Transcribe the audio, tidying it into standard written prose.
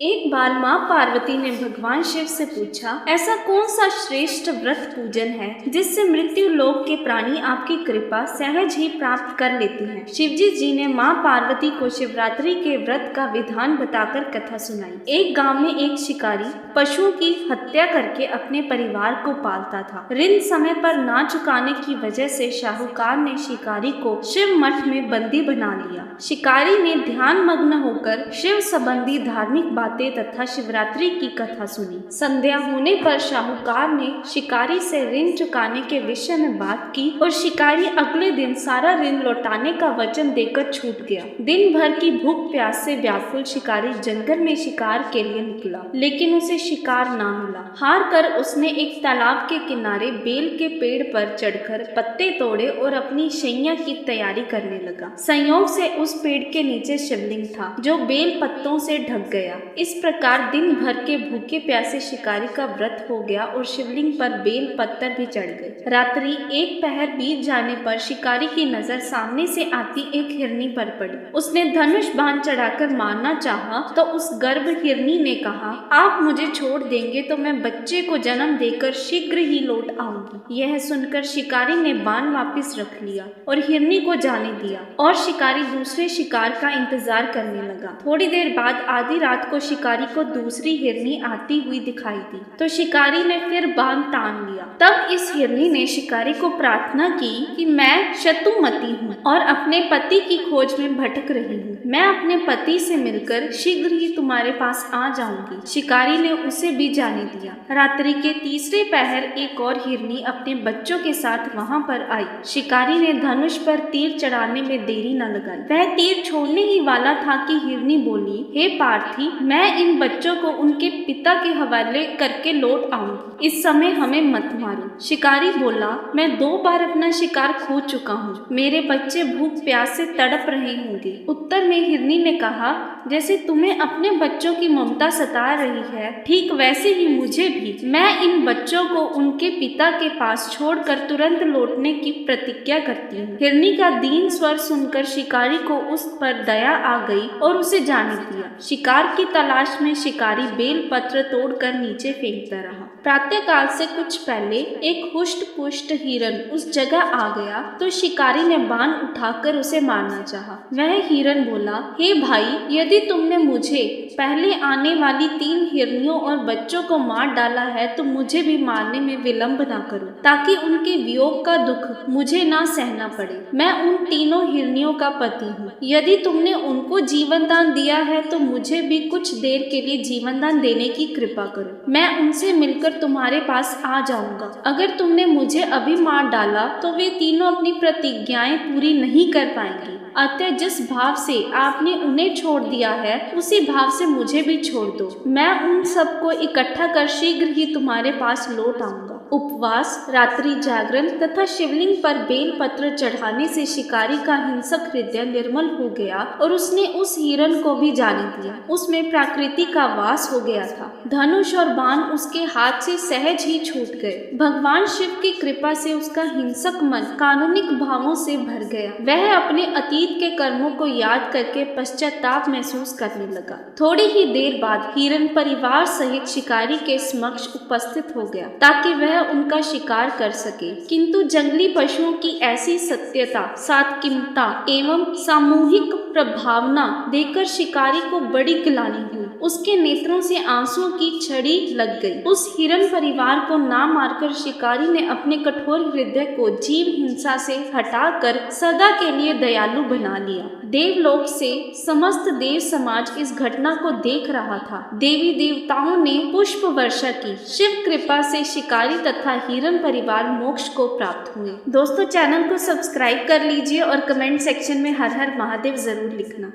एक बार माँ पार्वती ने भगवान शिव से पूछा, ऐसा कौन सा श्रेष्ठ व्रत पूजन है जिससे मृत्यु लोक के प्राणी आपकी कृपा सहज ही प्राप्त कर लेते हैं। शिवजी जी ने माँ पार्वती को शिवरात्रि के व्रत का विधान बताकर कथा सुनाई। एक गांव में एक शिकारी पशुओं की हत्या करके अपने परिवार को पालता था। ऋण समय पर ना चुकाने की वजह से शाहूकार ने शिकारी को शिव मठ में बंदी बना लिया। शिकारी ने ध्यान मग्न होकर शिव संबंधी धार्मिक बातें तथा शिवरात्रि की कथा सुनी। संध्या होने पर शाहूकार ने शिकारी से ऋण चुकाने के विषय में बात की और शिकारी अगले दिन सारा ऋण लौटाने का वचन देकर छूट गया। दिन भर की भूख प्यास से व्याकुल शिकारी जंगल में शिकार के लिए निकला, लेकिन उसे शिकार ना मिला। हार कर उसने एक तालाब के किनारे बेल के पेड़ पर चढ़कर पत्ते तोड़े और अपनी शैया की तैयारी करने लगा। संयोग से उस पेड़ के नीचे शिवलिंग था जो बेल पत्तों से ढक गया। इस प्रकार दिन भर के भूखे प्यासे शिकारी का व्रत हो गया और शिवलिंग पर बेल पत्थर भी चढ़ गए। रात्रि एक पहर बीत जाने पर शिकारी की नजर सामने से आती एक हिरनी पर पड़ी। उसने धनुष बाण चढ़ाकर मारना चाहा तो उस गर्भ हिरनी ने कहा, आप मुझे छोड़ देंगे तो मैं बच्चे को जन्म देकर शीघ्र ही लौट आऊंगी। यह सुनकर शिकारी ने बाण वापस रख लिया और हिरनी को जाने दिया और शिकारी दूसरे शिकार का इंतजार करने लगा। थोड़ी देर बाद आधी रात को शिकारी को दूसरी हिरनी आती हुई दिखाई दी तो शिकारी ने फिर बाण तान लिया। तब इस हिरनी ने शिकारी को प्रार्थना की कि मैं शतुमती हूँ और अपने पति की खोज में भटक रही हूँ। मैं अपने पति से मिलकर शीघ्र ही तुम्हारे पास आ जाऊंगी। शिकारी ने उसे भी जाने दिया। रात्रि के तीसरे पहर एक और हिरनी अपने बच्चों के साथ वहां पर आई। शिकारी ने धनुष पर तीर चढ़ाने में देरी न लगाई। वह तीर छोड़ने ही वाला था कि हिरनी बोली, हे पार्थी, मैं इन बच्चों को उनके पिता के हवाले करके लौट आऊंगी। इस समय हमें मत मारो। शिकारी बोला, मैं 2 बार अपना शिकार खो चुका हूँ। मेरे बच्चे भूख प्यास से तड़प रहे होंगे। उत्तर में हिरनी ने कहा, जैसे तुम्हें अपने बच्चों की ममता सता रही है, ठीक वैसे ही मुझे भी। मैं इन बच्चों को उनके पिता के पास छोड़कर तुरंत लौटने की प्रतिज्ञा करती हूँ। हिरनी का दीन स्वर सुनकर शिकारी को उस पर दया आ गई और उसे जाने दिया। शिकार की तलाश में शिकारी बेल पत्र तोड़कर नीचे फेंकता रहा। प्रातः काल से कुछ पहले एक हुष्ट पुष्ट हिरन उस जगह आ गया तो शिकारी ने बाण उठाकर उसे मारना चाहा। वह हिरन बोला, हे भाई, यदि तुमने मुझे पहले आने वाली 3 हिरनियों और बच्चों को मार डाला है तो मुझे भी मारने में विलंब ना करो, ताकि उनके वियोग का दुख मुझे ना सहना पड़े। मैं उन तीनों हिरनियों का पति हूँ। यदि तुमने उनको जीवन दान दिया है तो मुझे भी कुछ देर के लिए जीवन दान देने की कृपा करो। मैं उनसे मिलकर तुम्हारे पास आ जाऊंगा। अगर तुमने मुझे अभी मार डाला तो वे तीनों अपनी प्रतिज्ञाएं पूरी नहीं कर पाएंगे। अतः जिस भाव से आपने उन्हें छोड़ दिया है उसी भाव से मुझे भी छोड़ दो। मैं उन सबको इकट्ठा कर शीघ्र ही तुम्हारे पास लौट आऊंगा। उपवास, रात्रि जागरण तथा शिवलिंग पर बेल पत्र चढ़ाने से शिकारी का हिंसक हृदय निर्मल हो गया और उसने उस हिरन को भी जाने दिया। उसमें प्रकृति का वास हो गया था। धनुष और बाण उसके हाथ से सहज ही छूट गए। भगवान शिव की कृपा से उसका हिंसक मन कानुनिक भावों से भर गया। वह अपने अतीत के कर्मों को याद करके पश्चाताप महसूस करने लगा। थोड़ी ही देर बाद हिरन परिवार सहित शिकारी के समक्ष उपस्थित हो गया ताकि वह उनका शिकार कर सके, किंतु जंगली पशुओं की ऐसी सत्यता, सात्विकता एवं सामूहिक प्रभावना देखकर शिकारी को बड़ी ग्लानि हुई। उसके नेत्रों से आंसुओं की छड़ी लग गई। उस हिरन परिवार को ना मारकर शिकारी ने अपने कठोर हृदय को जीव हिंसा से हटाकर सदा के लिए दयालु बना लिया। देवलोक से समस्त देव समाज इस घटना को देख रहा था। देवी देवताओं ने पुष्प वर्षा की। शिव कृपा से शिकारी तथा हिरन परिवार मोक्ष को प्राप्त हुए। दोस्तों, चैनल को सब्सक्राइब कर लीजिए और कमेंट सेक्शन में हर हर महादेव जरूर लिखना।